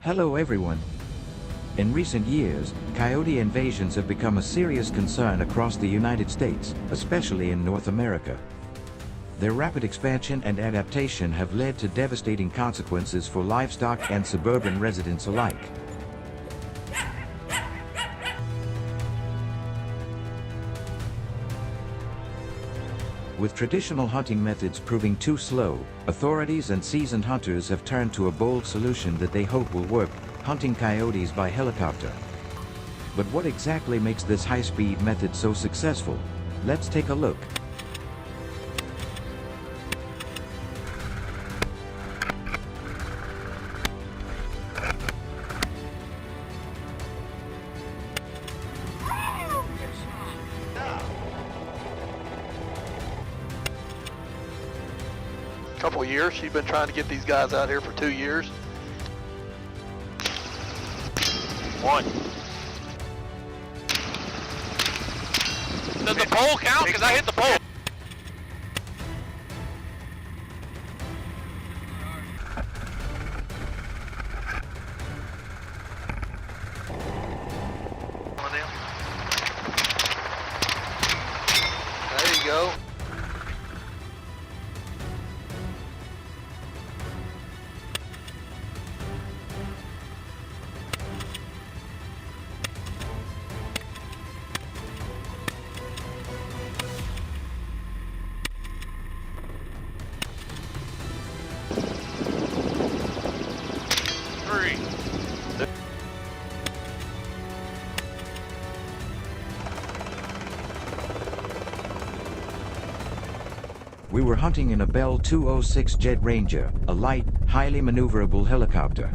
Hello everyone. In recent years, coyote invasions have become a serious concern across the United States, especially in North America. Their rapid expansion and adaptation have led to devastating consequences for livestock and suburban residents alike. With traditional hunting methods proving too slow, authorities and seasoned hunters have turned to a bold solution that they hope will work: hunting coyotes by helicopter. But what exactly makes this high-speed method so successful? Let's take a look. Couple of years. She's been trying to get these guys out here for 2 years. One. Does the pole count? Because I hit the pole. There you go. We were hunting in a Bell 206 Jet Ranger, a light, highly maneuverable helicopter.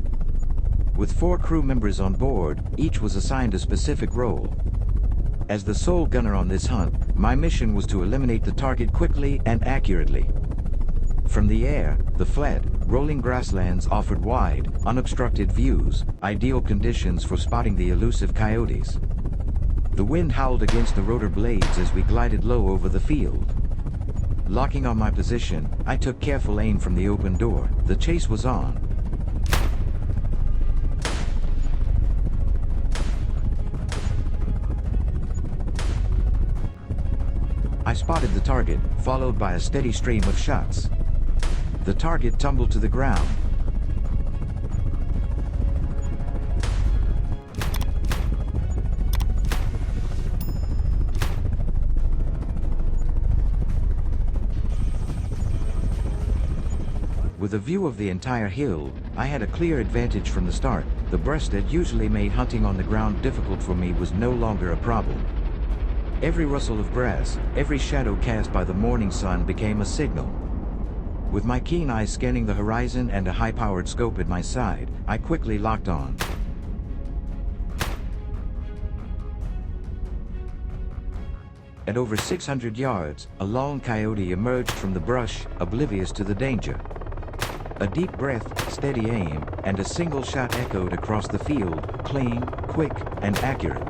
With 4 crew members on board, each was assigned a specific role. As the sole gunner on this hunt, my mission was to eliminate the target quickly and accurately. From the air, the flat, rolling grasslands offered wide, unobstructed views, ideal conditions for spotting the elusive coyotes. The wind howled against the rotor blades as we glided low over the field. Locking on my position, I took careful aim from the open door. The chase was on. I spotted the target, followed by a steady stream of shots. The target tumbled to the ground. With a view of the entire hill, I had a clear advantage from the start. The brush that usually made hunting on the ground difficult for me was no longer a problem. Every rustle of grass, every shadow cast by the morning sun became a signal. With my keen eyes scanning the horizon and a high-powered scope at my side, I quickly locked on. At over 600 yards, a lone coyote emerged from the brush, oblivious to the danger. A deep breath, steady aim, and a single shot echoed across the field, clean, quick, and accurate.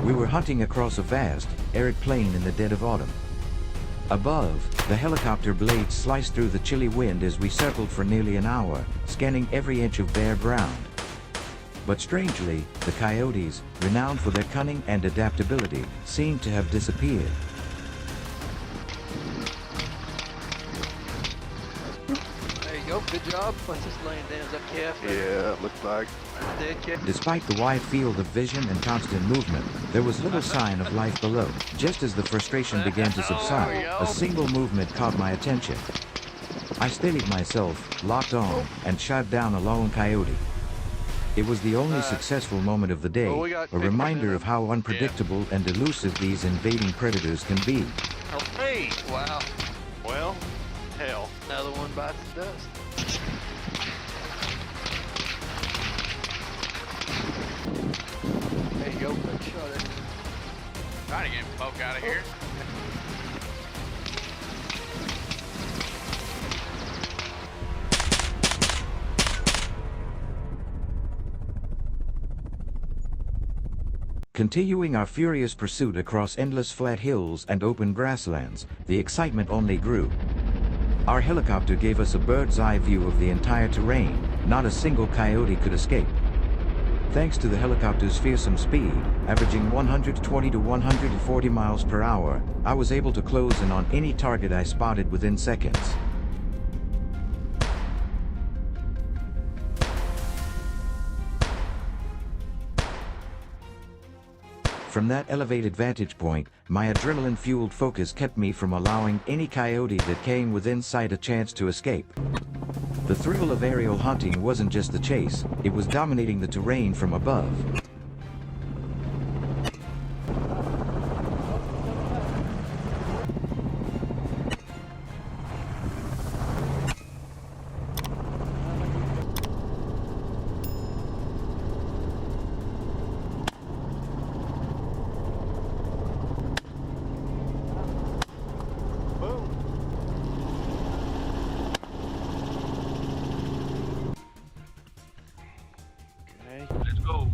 We were hunting across a vast, arid plain in the dead of autumn. Above, the helicopter blades sliced through the chilly wind as we circled for nearly an hour, scanning every inch of bare ground. But strangely, the coyotes, renowned for their cunning and adaptability, seemed to have disappeared. There you go. Good job. What's this laying down? Is that calf? Yeah, it looked like. Dead calf. Despite the wide field of vision and constant movement, there was little sign of life below. Just as the frustration began to subside, a single movement caught my attention. I steadied myself, locked on, and shot down a lone coyote. It was the only successful moment of the day, Well, we got a 50% reminder of how unpredictable and elusive these invading predators can be. Hey! Wow. Well, hell. Another one bites the dust. There you go, good shot. Trying to get smoke out of here. Continuing our furious pursuit across endless flat hills and open grasslands, the excitement only grew. Our helicopter gave us a bird's eye view of the entire terrain. Not a single coyote could escape. Thanks to the helicopter's fearsome speed, averaging 120 to 140 miles per hour, I was able to close in on any target I spotted within seconds. From that elevated vantage point, my adrenaline-fueled focus kept me from allowing any coyote that came within sight a chance to escape. The thrill of aerial hunting wasn't just the chase, it was dominating the terrain from above. Let's go.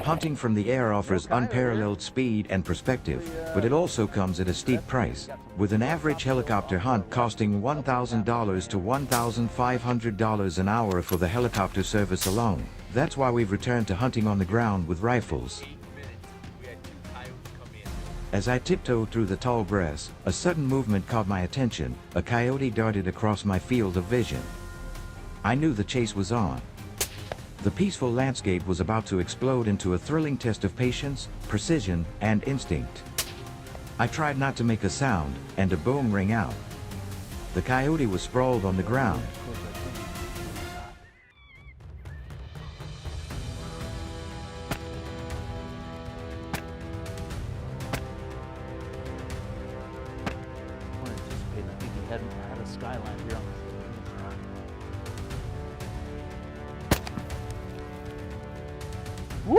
Hunting from the air offers unparalleled speed and perspective, but it also comes at a steep price, with an average helicopter hunt costing $1,000 to $1,500 an hour for the helicopter service alone. That's why we've returned to hunting on the ground with rifles. As I tiptoed through the tall grass, a sudden movement caught my attention. A coyote darted across my field of vision. I knew the chase was on. The peaceful landscape was about to explode into a thrilling test of patience, precision, and instinct. I tried not to make a sound, and a boom rang out. The coyote was sprawled on the ground. I think he had a skyline here on this. Woo!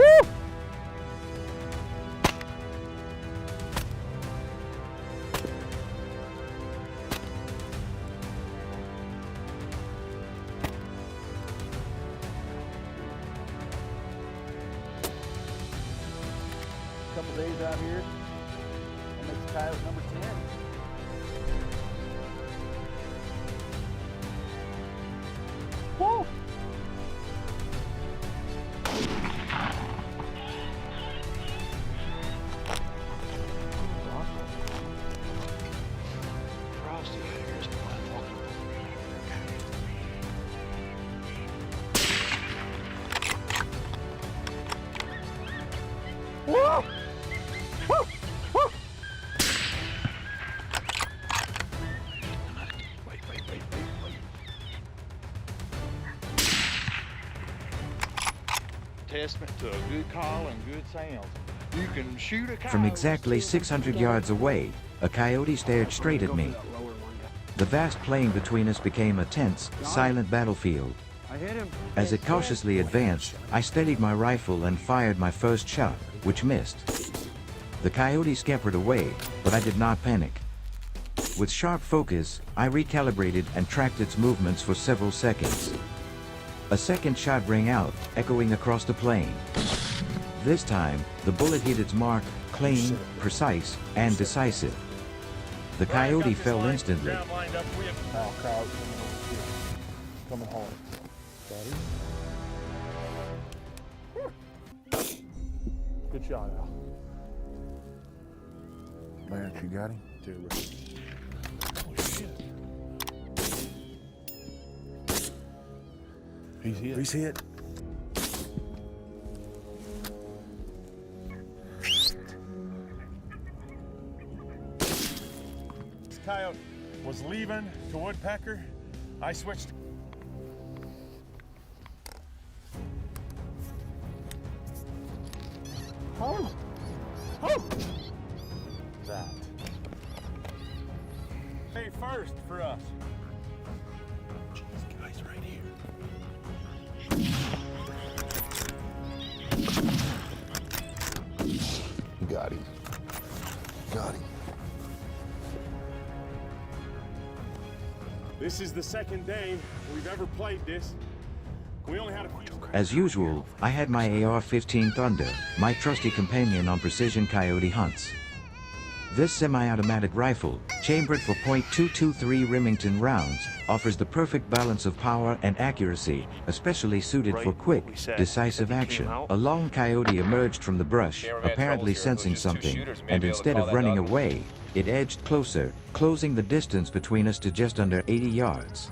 Couple days out here, and makes coyote number 10. Woo! Woo! Woo! Woo! Wait. Testament to a good call and good sounds. You can shoot a coyote. From exactly 600 yards away, a coyote stared straight at me. The vast plain between us became a tense, silent battlefield. As it cautiously advanced, I steadied my rifle and fired my first shot, which missed. The coyote scampered away, but I did not panic. With sharp focus, I recalibrated and tracked its movements for several seconds. A second shot rang out, echoing across the plain. This time, the bullet hit its mark, clean, precise, and decisive. The coyote fell instantly. Now coyote coming hard. Good shot, Al. Lance, you got him? Oh shit. He's hit. He's hit. This coyote was leaving to woodpecker. I switched. Oh! Oh! That. Hey, first for us. This guy's right here. Got him. Got him. This is the second day we've ever played this. We only had a few. As usual, I had my AR-15 Thunder, my trusty companion on precision coyote hunts. This semi-automatic rifle, chambered for .223 Remington rounds, offers the perfect balance of power and accuracy, especially suited for quick, decisive action. A lone coyote emerged from the brush, apparently sensing something, and instead of running away, it edged closer, closing the distance between us to just under 80 yards.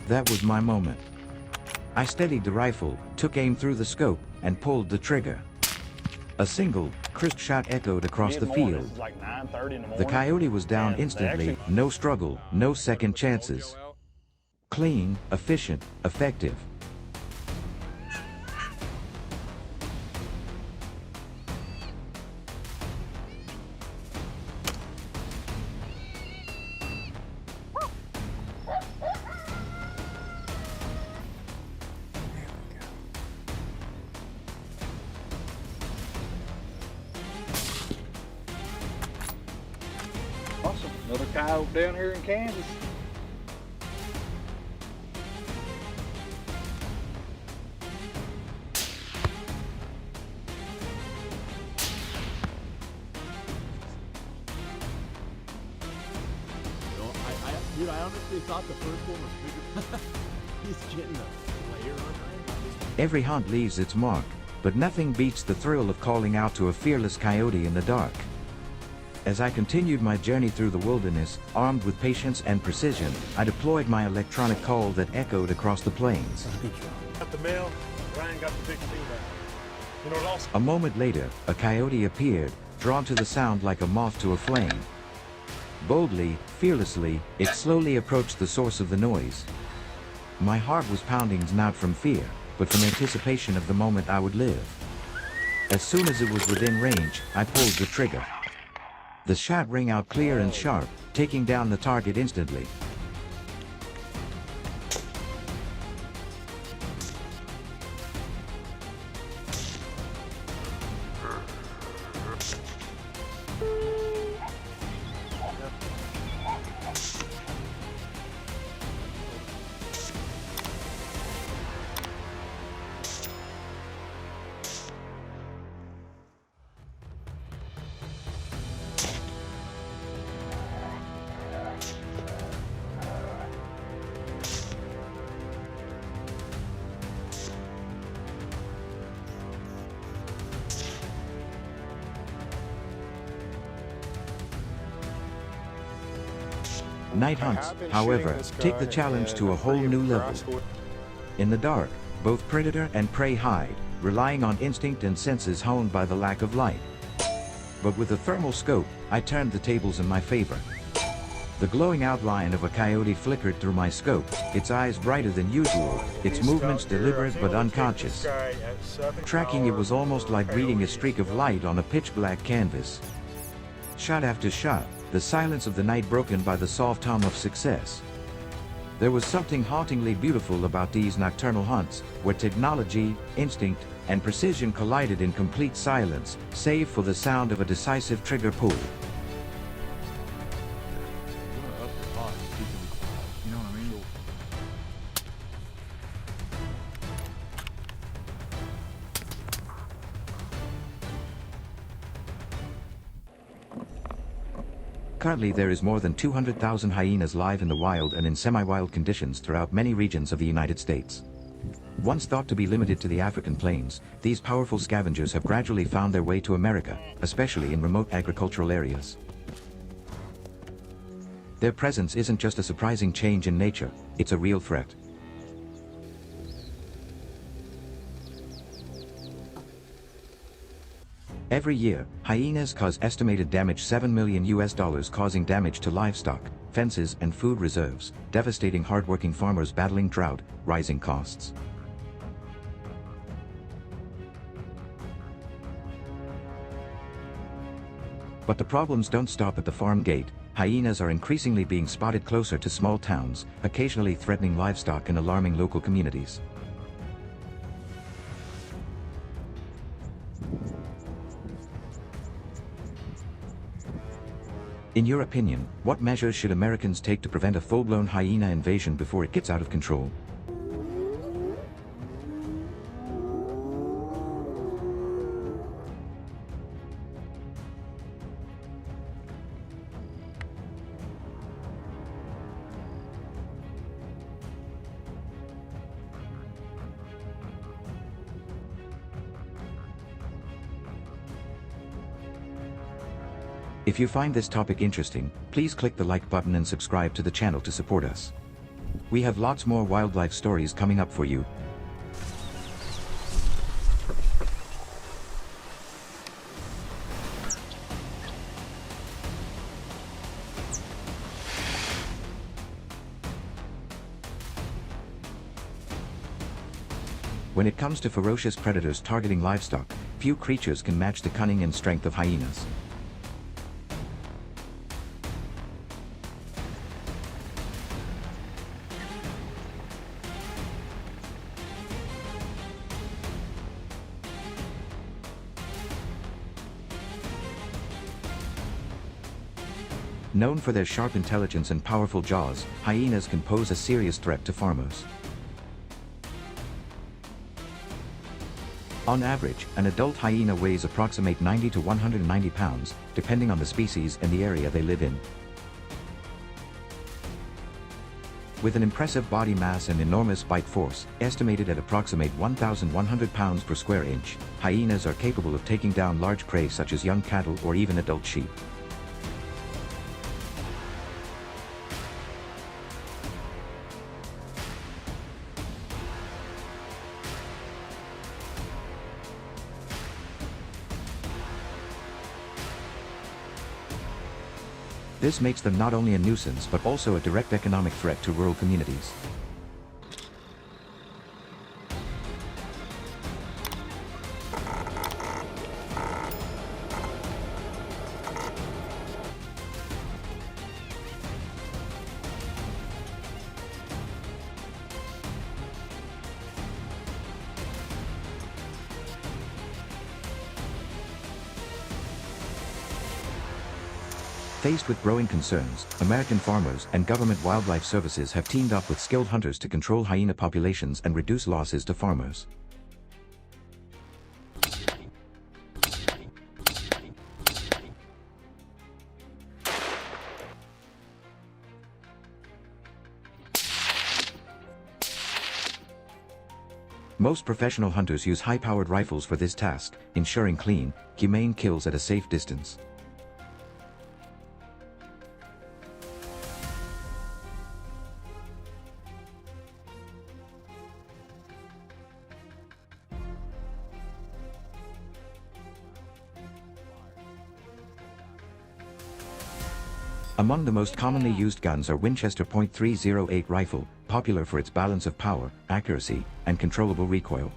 That was my moment. I steadied the rifle, took aim through the scope, and pulled the trigger. A single, crisp shot echoed across the field. Like 9:30 in the morning. The coyote was down And instantly, no struggle, no second chances. Clean, efficient, effective. Awesome. Another coyote down here in Kansas. Dude, I honestly thought the first one was bigger. He's getting a layer on there. Every hunt leaves its mark, but nothing beats the thrill of calling out to a fearless coyote in the dark. As I continued my journey through the wilderness, armed with patience and precision, I deployed my electronic call that echoed across the plains. Got the male, Ryan got the big female. You know what else? A moment later, a coyote appeared, drawn to the sound like a moth to a flame. Boldly, fearlessly, it slowly approached the source of the noise. My heart was pounding not from fear, but from anticipation of the moment I would live. As soon as it was within range, I pulled the trigger. The shot rang out clear and sharp, taking down the target instantly. Night hunts, however, take the challenge to a whole new level. In the dark, both predator and prey hide, relying on instinct and senses honed by the lack of light. But with a thermal scope, I turned the tables in my favor. The glowing outline of a coyote flickered through my scope, its eyes brighter than usual, its movements deliberate but unconscious. Tracking it was almost like reading a streak of light on a pitch-black canvas. Shot after shot, the silence of the night broken by the soft hum of success. There was something hauntingly beautiful about these nocturnal hunts, where technology, instinct, and precision collided in complete silence, save for the sound of a decisive trigger pull. You know what I mean? Currently there is more than 200,000 hyenas live in the wild and in semi-wild conditions throughout many regions of the United States. Once thought to be limited to the African plains, these powerful scavengers have gradually found their way to America, especially in remote agricultural areas. Their presence isn't just a surprising change in nature, it's a real threat. Every year, hyenas cause estimated damage $7 million causing damage to livestock, fences and food reserves, devastating hardworking farmers battling drought, rising costs. But the problems don't stop at the farm gate. Hyenas are increasingly being spotted closer to small towns, occasionally threatening livestock and alarming local communities. In your opinion, what measures should Americans take to prevent a full-blown hyena invasion before it gets out of control? If you find this topic interesting, please click the like button and subscribe to the channel to support us. We have lots more wildlife stories coming up for you. When it comes to ferocious predators targeting livestock, few creatures can match the cunning and strength of hyenas. Known for their sharp intelligence and powerful jaws, hyenas can pose a serious threat to farmers. On average, an adult hyena weighs approximately 90 to 190 pounds, depending on the species and the area they live in. With an impressive body mass and enormous bite force, estimated at approximately 1,100 pounds per square inch, hyenas are capable of taking down large prey such as young cattle or even adult sheep. This makes them not only a nuisance but also a direct economic threat to rural communities. Faced with growing concerns, American farmers and government wildlife services have teamed up with skilled hunters to control hyena populations and reduce losses to farmers. Most professional hunters use high-powered rifles for this task, ensuring clean, humane kills at a safe distance. Among the most commonly used guns are Winchester .308 rifle, popular for its balance of power, accuracy, and controllable recoil.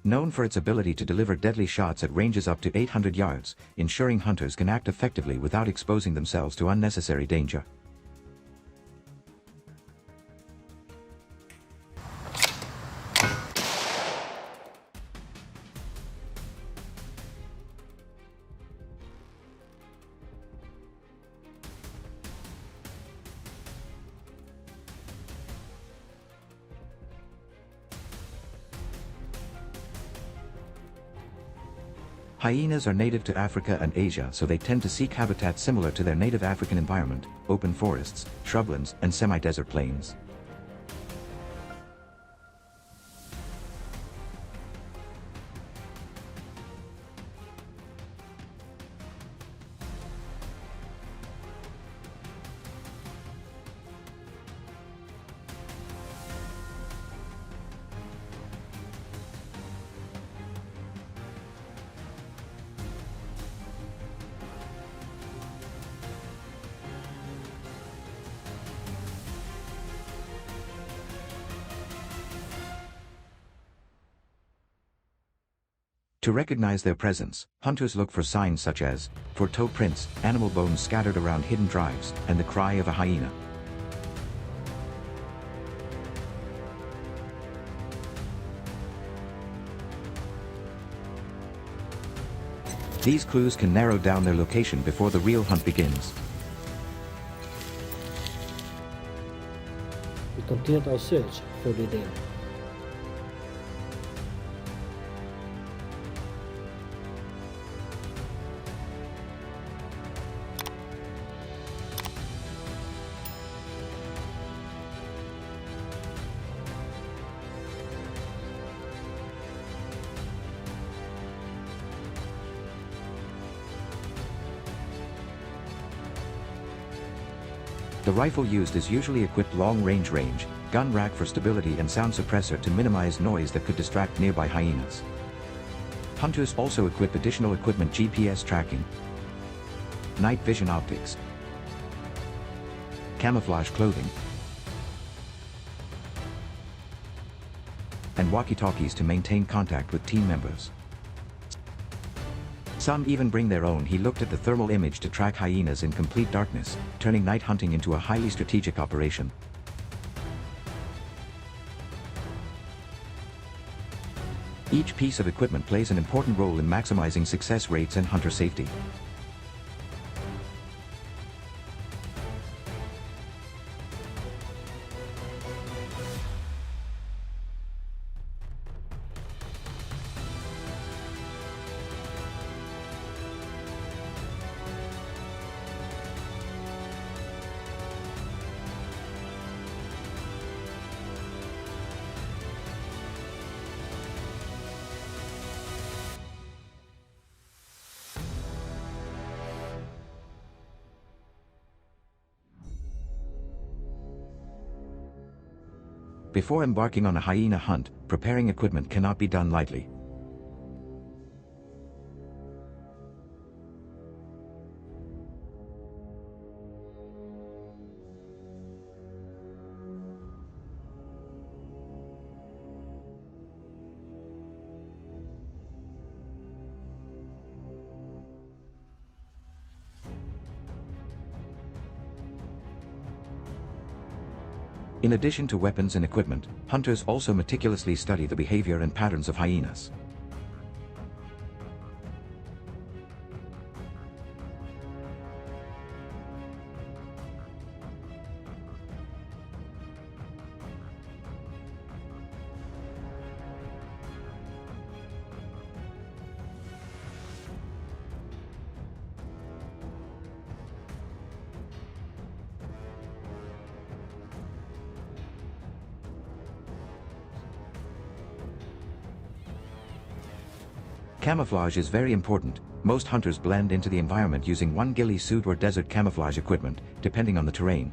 Known for its ability to deliver deadly shots at ranges up to 800 yards, ensuring hunters can act effectively without exposing themselves to unnecessary danger. Hyenas are native to Africa and Asia, so they tend to seek habitats similar to their native African environment, open forests, shrublands, and semi-desert plains. To recognize their presence, hunters look for signs such as toe prints, animal bones scattered around hidden drives, and the cry of a hyena. These clues can narrow down their location before the real hunt begins. We continued our search for the den. The rifle used is usually equipped long-range gun rack for stability and sound suppressor to minimize noise that could distract nearby hyenas. Hunters also equip additional equipment: GPS tracking, night vision optics, camouflage clothing, and walkie-talkies to maintain contact with team members. Some even bring their own. He looked at the thermal image to track hyenas in complete darkness, turning night hunting into a highly strategic operation. Each piece of equipment plays an important role in maximizing success rates and hunter safety. Before embarking on a hyena hunt, preparing equipment cannot be done lightly. In addition to weapons and equipment, hunters also meticulously study the behavior and patterns of hyenas. Camouflage is very important. Most hunters blend into the environment using one ghillie suit or desert camouflage equipment, depending on the terrain.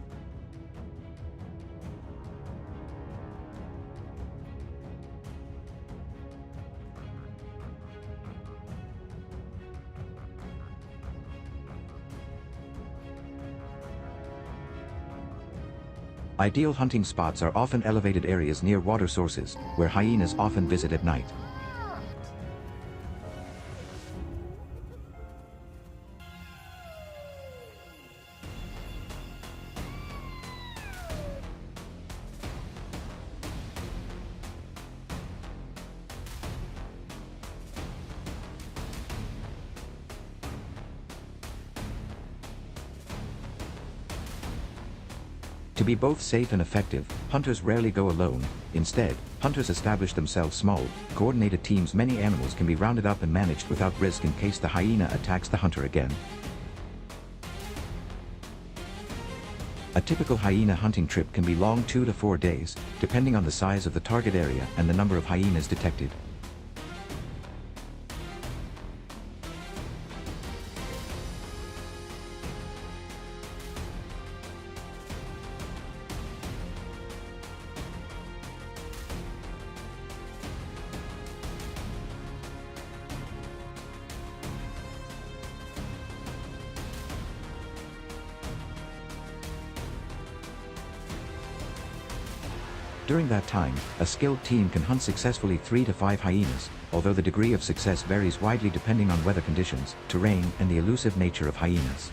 Ideal hunting spots are often elevated areas near water sources, where hyenas often visit at night. To be both safe and effective, hunters rarely go alone. Instead, hunters establish themselves small, coordinated teams. Many animals can be rounded up and managed without risk in case the hyena attacks the hunter again. A typical hyena hunting trip can be long 2 to 4 days, depending on the size of the target area and the number of hyenas detected. During that time, a skilled team can hunt successfully 3 to 5 hyenas, although the degree of success varies widely depending on weather conditions, terrain, and the elusive nature of hyenas.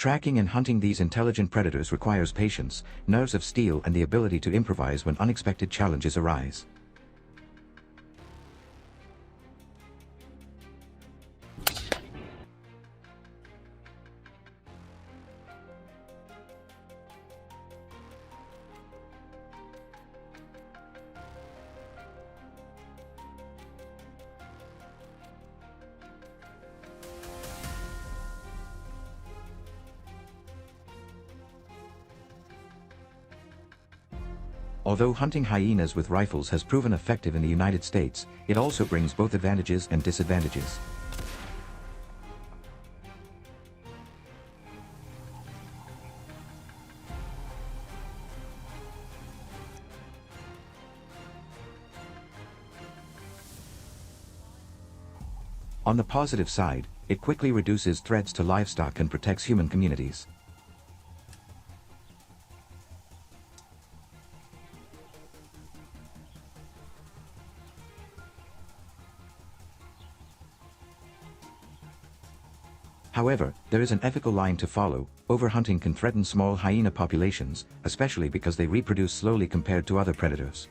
Tracking and hunting these intelligent predators requires patience, nerves of steel, and the ability to improvise when unexpected challenges arise. Although hunting hyenas with rifles has proven effective in the United States, it also brings both advantages and disadvantages. On the positive side, it quickly reduces threats to livestock and protects human communities. However, there is an ethical line to follow. Overhunting can threaten small hyena populations, especially because they reproduce slowly compared to other predators.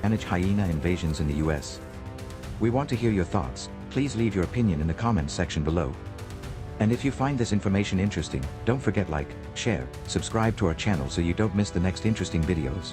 Manage hyena invasions in the US. We want to hear your thoughts. Please leave your opinion in the comments section below. And if you find this information interesting, don't forget like, share, subscribe to our channel so you don't miss the next interesting videos.